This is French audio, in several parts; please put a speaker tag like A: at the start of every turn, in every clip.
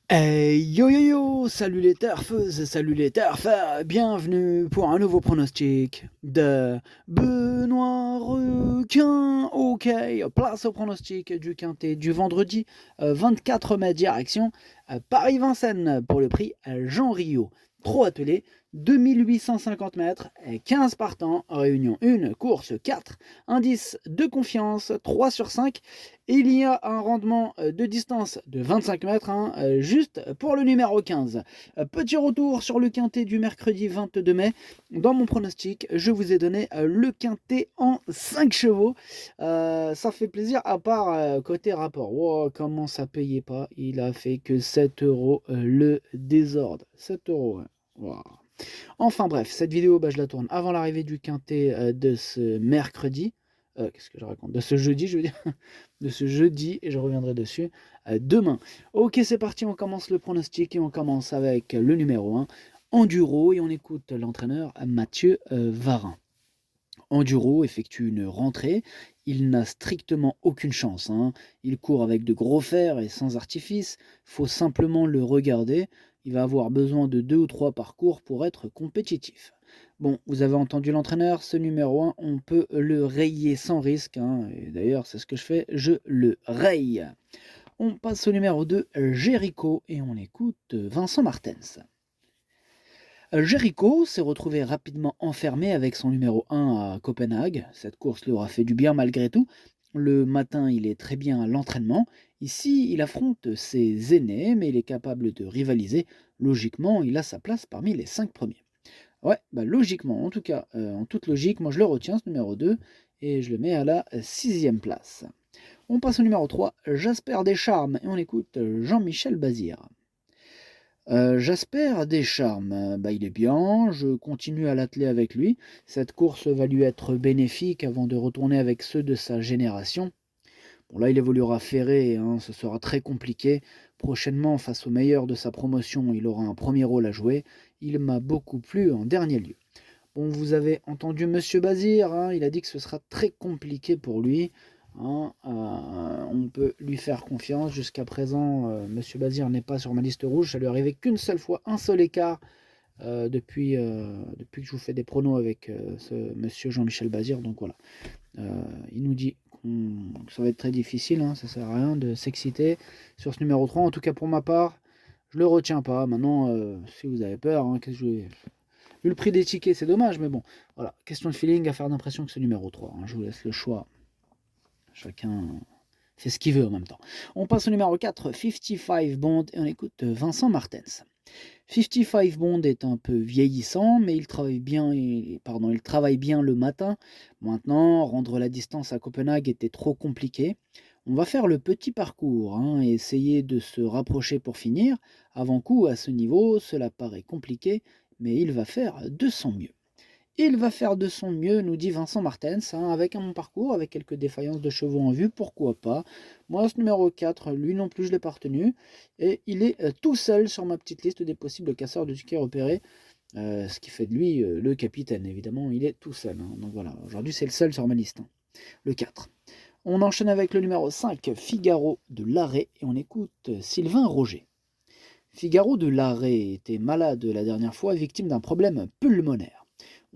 A: Hey yo yo yo, salut les turfeuses, salut les turfeurs, bienvenue pour un nouveau pronostic de Benoît Requin. Ok, place au pronostic du quintet du vendredi 24 mai, direction Paris-Vincennes pour le prix Jean Rio. Trop attelé, 2850 mètres, 15 partants, réunion 1, course 4, indice de confiance 3 sur 5. Il y a un rendement de distance de 25 mètres, juste pour le numéro 15. Petit retour sur le quintet du mercredi 22 mai. Dans mon pronostic, je vous ai donné le quintet en 5 chevaux. Ça fait plaisir, à part côté rapport. Wow, comment ça payait pas. Il a fait que 7 euros le désordre. 7 euros. Ouais. Wow. Enfin bref, cette vidéo, je la tourne avant l'arrivée du quintet de ce mercredi. Qu'est-ce que je raconte? De ce jeudi, je veux dire. De ce jeudi, et je reviendrai dessus demain. Ok, c'est parti, on commence le pronostic et on commence avec le numéro 1, Enduro, et on écoute l'entraîneur Mathieu Varin. Enduro effectue une rentrée, il n'a strictement aucune chance. Il court avec de gros fers et sans artifice, faut simplement le regarder, il va avoir besoin de 2 ou 3 parcours pour être compétitif. Bon, vous avez entendu l'entraîneur, ce numéro 1, on peut le rayer sans risque, et d'ailleurs c'est ce que je fais, je le raye. On passe au numéro 2, Jericho, et on écoute Vincent Martens. Jericho s'est retrouvé rapidement enfermé avec son numéro 1 à Copenhague. Cette course lui aura fait du bien malgré tout. Le matin, il est très bien à l'entraînement. Ici, il affronte ses aînés, mais il est capable de rivaliser. Logiquement, il a sa place parmi les 5 premiers. Ouais, logiquement, en tout cas, en toute logique, moi je le retiens, ce numéro 2, et je le mets à la 6e place. On passe au numéro 3, Jasper Descharmes, et on écoute Jean-Michel Bazir. Jasper Descharmes, il est bien, je continue à l'atteler avec lui. Cette course va lui être bénéfique avant de retourner avec ceux de sa génération. Bon là, il évoluera ferré, ce sera très compliqué. Prochainement, face aux meilleurs de sa promotion, il aura un premier rôle à jouer. Il m'a beaucoup plu en dernier lieu. Bon, vous avez entendu Monsieur Bazir, il a dit que ce sera très compliqué pour lui. On peut lui faire confiance. Jusqu'à présent, Monsieur Bazir n'est pas sur ma liste rouge. Ça lui est arrivé qu'une seule fois, un seul écart depuis que je vous fais des pronos avec ce Monsieur Jean-Michel Bazir. Donc voilà, il nous dit que ça va être très difficile. Ça sert à rien de s'exciter sur ce numéro 3. En tout cas, pour ma part, je le retiens pas. Maintenant, si vous avez peur, qu'est-ce que je vais... Vu le prix des tickets, c'est dommage, mais bon, voilà, question de feeling, à faire l'impression que c'est numéro 3. Je vous laisse le choix. Chacun fait ce qu'il veut en même temps. On passe au numéro 4, 55 Bond, et on écoute Vincent Martens. 55 Bond est un peu vieillissant, mais il travaille bien, il travaille bien le matin. Maintenant, rendre la distance à Copenhague était trop compliqué. On va faire le petit parcours et essayer de se rapprocher pour finir. Avant coup, à ce niveau, cela paraît compliqué, mais il va faire de son mieux. Il va faire de son mieux, nous dit Vincent Martens, avec un bon parcours, avec quelques défaillances de chevaux en vue, pourquoi pas. Moi, ce numéro 4, lui non plus, je l'ai pas retenu. Et il est tout seul sur ma petite liste des possibles casseurs de tickets repérés. Ce qui fait de lui le capitaine, évidemment, il est tout seul. Donc voilà, aujourd'hui c'est le seul sur ma liste, le 4. On enchaîne avec le numéro 5, Figaro de Larrey, et on écoute Sylvain Roger. Figaro de Larrey était malade la dernière fois, victime d'un problème pulmonaire.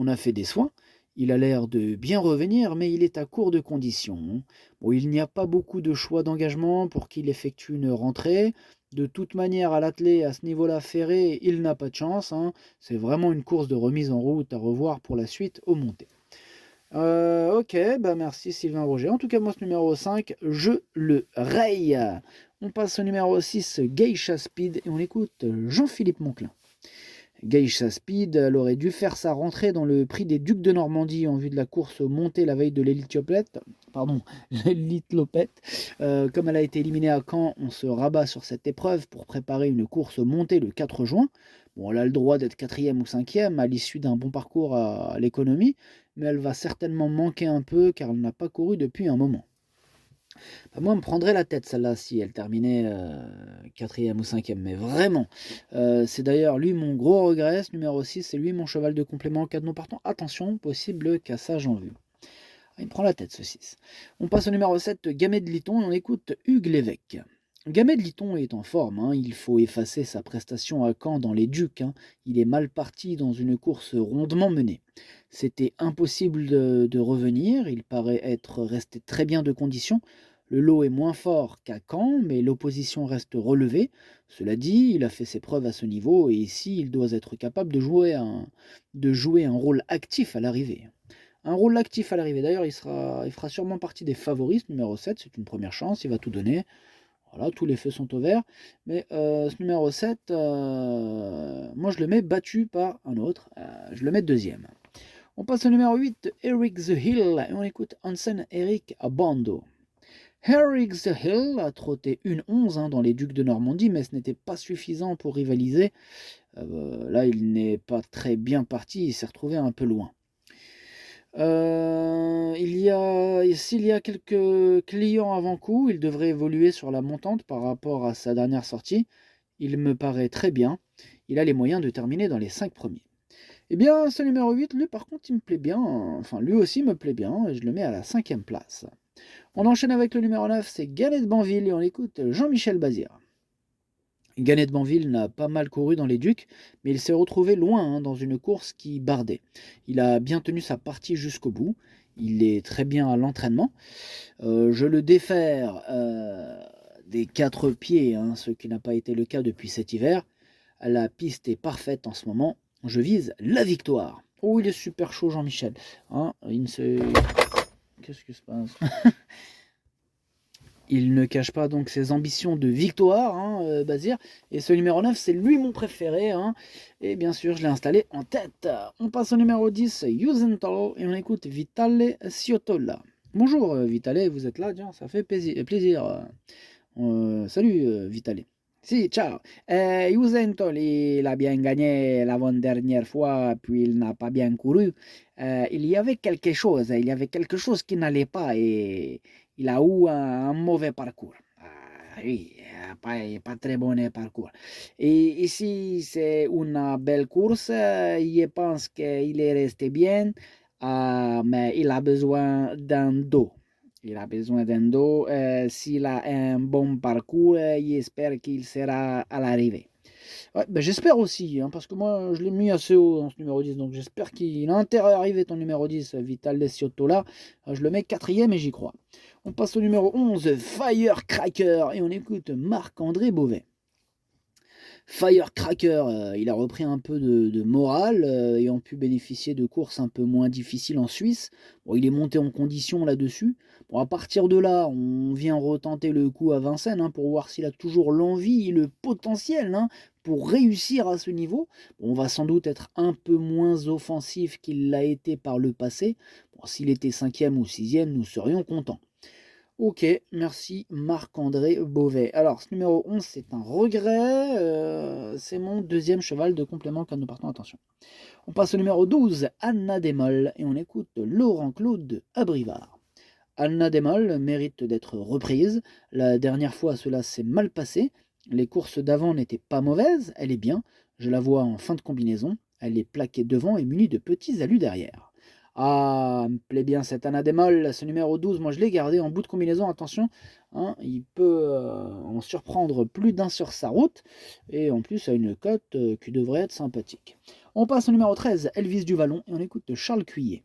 A: On a fait des soins, il a l'air de bien revenir, mais il est à court de conditions. Bon, il n'y a pas beaucoup de choix d'engagement pour qu'il effectue une rentrée. De toute manière, à l'attelé, à ce niveau-là ferré, il n'a pas de chance. C'est vraiment une course de remise en route à revoir pour la suite aux montées. Ok, merci Sylvain Roger. En tout cas, moi, ce numéro 5, je le raye. On passe au numéro 6, Geisha Speed, et on écoute Jean-Philippe Monclin. Geisha Speed, elle aurait dû faire sa rentrée dans le prix des Ducs de Normandie en vue de la course montée la veille de l'Elite Lopette. Pardon, l'Elite Lopette. Comme elle a été éliminée à Caen, on se rabat sur cette épreuve pour préparer une course montée le 4 juin. Bon, elle a le droit d'être 4e ou 5e à l'issue d'un bon parcours à l'économie, mais elle va certainement manquer un peu car elle n'a pas couru depuis un moment. Moi, elle me prendrait la tête celle-là si elle terminait 4e ou 5e, mais vraiment. C'est d'ailleurs lui mon gros regret, ce numéro 6, c'est lui mon cheval de complément en cas de non partant. Attention, possible cassage en vue. Ah, il me prend la tête ce 6. On passe au numéro 7, Gamet de Liton, et on écoute Hugues Lévesque. Gamed Liton est en forme, hein, il faut effacer sa prestation à Caen dans les Ducs, hein. Il est mal parti dans une course rondement menée. C'était impossible de revenir, il paraît être resté très bien de condition. Le lot est moins fort qu'à Caen, mais l'opposition reste relevée. Cela dit, il a fait ses preuves à ce niveau et ici, il doit être capable de jouer un rôle actif à l'arrivée. Un rôle actif à l'arrivée. D'ailleurs, il fera sûrement partie des favoris, ce numéro 7. C'est une première chance, il va tout donner. Voilà, tous les feux sont au vert. Mais ce numéro 7, moi je le mets battu par un autre. Je le mets deuxième. On passe au numéro 8, Eric the Hill. Et on écoute Hansen Eric à Bando. Eric the Hill a trotté une 11 hein, dans les Ducs de Normandie, mais ce n'était pas suffisant pour rivaliser. Là, il n'est pas très bien parti, il s'est retrouvé un peu loin. S'il y a quelques clients avant-coup, il devrait évoluer sur la montante par rapport à sa dernière sortie. Il me paraît très bien. Il a les moyens de terminer dans les 5 premiers. Eh bien, ce numéro 8, lui par contre, il me plaît bien. Enfin, lui aussi me plaît bien et je le mets à la 5e place. On enchaîne avec le numéro 9, c'est Ganet de Banville et on écoute Jean-Michel Bazir. Ganet de Banville n'a pas mal couru dans les Ducs, mais il s'est retrouvé loin hein, dans une course qui bardait. Il a bien tenu sa partie jusqu'au bout. Il est très bien à l'entraînement. Je le défère des 4 pieds, hein, ce qui n'a pas été le cas depuis cet hiver. La piste est parfaite en ce moment. Je vise la victoire. Oh, il est super chaud, Jean-Michel. Hein, qu'est-ce qui se passe? Il ne cache pas donc ses ambitions de victoire, hein, Bazir. Et ce numéro 9, c'est lui mon préféré. Hein. Et bien sûr, je l'ai installé en tête. On passe au numéro 10, Yuzental, et on écoute Vitale Ciotola. Bonjour Vitale, vous êtes là, tiens, ça fait plaisir. Salut Vitale. Si, ciao. Yuzental, il a bien gagné l'avant-dernière fois, puis il n'a pas bien couru. Il y avait quelque chose qui n'allait pas et il a eu un mauvais parcours. Oui, pas très bon parcours. Et ici, c'est une belle course. Je pense qu'il est resté bien, mais il a besoin d'un dos. Il a besoin d'un dos. S'il a un bon parcours, j'espère qu'il sera à l'arrivée. Ouais, ben j'espère aussi, hein, parce que moi je l'ai mis assez haut dans ce numéro 10, donc j'espère qu'il a intérêt à arriver ton numéro 10, Vital Desiotto là. Je le mets quatrième et j'y crois. On passe au numéro 11, Firecracker, et on écoute Marc-André Beauvais. Firecracker, il a repris un peu de morale, ayant pu bénéficier de courses un peu moins difficiles en Suisse. Bon, il est monté en condition là-dessus. Bon, à partir de là, on vient retenter le coup à Vincennes hein, pour voir s'il a toujours l'envie et le potentiel hein, pour réussir à ce niveau. Bon, on va sans doute être un peu moins offensif qu'il l'a été par le passé. Bon, s'il était 5e ou 6e, nous serions contents. Ok, merci Marc-André Beauvais. Alors, ce numéro 11, c'est un regret. C'est mon deuxième cheval de complément quand nous partons. Attention. On passe au numéro 12, Anna Desmolles, et on écoute Laurent Claude Abrivard. Anna Desmolles mérite d'être reprise. La dernière fois, cela s'est mal passé. Les courses d'avant n'étaient pas mauvaises. Elle est bien. Je la vois en fin de combinaison. Elle est plaquée devant et munie de petits alus derrière. Ah, me plaît bien cette Anadémol, ce numéro 12, moi je l'ai gardé en bout de combinaison, attention, hein, il peut en surprendre plus d'un sur sa route, et en plus a une cote qui devrait être sympathique. On passe au numéro 13, Elvis Duvallon, et on écoute Charles Cuillet.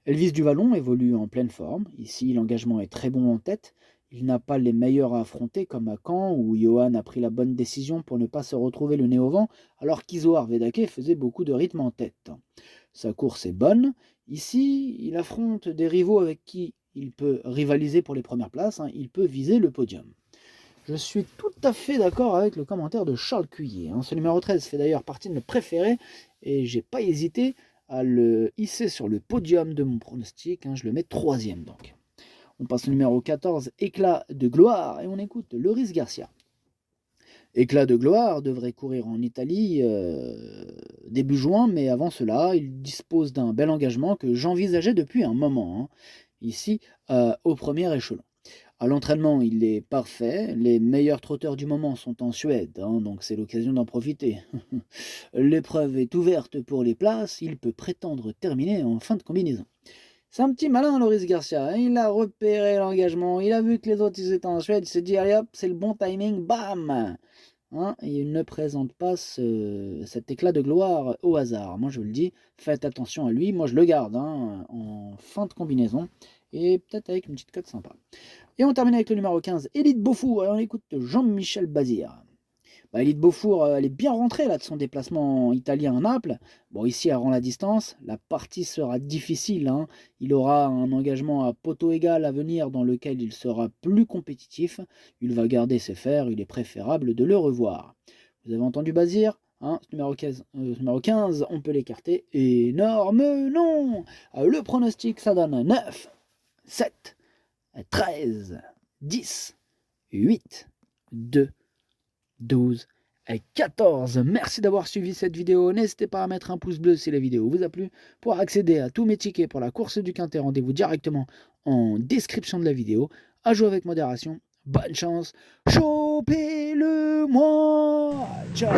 A: Elvis Duvallon évolue en pleine forme, ici l'engagement est très bon en tête, il n'a pas les meilleurs à affronter comme à Caen, où Johan a pris la bonne décision pour ne pas se retrouver le nez au vent, alors qu'Izoard Vedake faisait beaucoup de rythme en tête. Sa course est bonne. Ici, il affronte des rivaux avec qui il peut rivaliser pour les premières places. Hein, il peut viser le podium. Je suis tout à fait d'accord avec le commentaire de Charles Cuillet. Hein. Ce numéro 13 fait d'ailleurs partie de mes préférés et j'ai pas hésité à le hisser sur le podium de mon pronostic. Hein, je le mets troisième donc. On passe au numéro 14, Éclat de gloire, et on écoute Loris Garcia. Éclat de gloire devrait courir en Italie début juin, mais avant cela, il dispose d'un bel engagement que j'envisageais depuis un moment, hein, ici au premier échelon. À l'entraînement, il est parfait. Les meilleurs trotteurs du moment sont en Suède, hein, donc c'est l'occasion d'en profiter. L'épreuve est ouverte pour les places. Il peut prétendre terminer en fin de combinaison. C'est un petit malin, Loris Garcia. Hein. Il a repéré l'engagement. Il a vu que les autres ils étaient en Suède. Il s'est dit, allez hop, c'est le bon timing. Bam. Hein, il ne présente pas cet éclat de gloire au hasard. Moi, je vous le dis, faites attention à lui. Moi, je le garde en fin de combinaison. Et peut-être avec une petite cote sympa. Et on termine avec le numéro 15, Élite Beaufour. Et on écoute Jean-Michel Bazir. Élite Beaufour, elle est bien rentrée là, de son déplacement italien à Naples. Bon, ici, elle rend la distance. La partie sera difficile. Hein. Il aura un engagement à poteau égal à venir dans lequel il sera plus compétitif. Il va garder ses fers. Il est préférable de le revoir. Vous avez entendu Bazir hein, numéro 15, on peut l'écarter. Énorme non. Le pronostic, ça donne 9, 7, 13, 10, 8, 2, 12 et 14. Merci d'avoir suivi cette vidéo. N'hésitez pas à mettre un pouce bleu si la vidéo vous a plu. Pour accéder à tous mes tickets pour la course du Quintet, rendez-vous directement en description de la vidéo. À jouer avec modération. Bonne chance. Chopez-le moi. Ciao.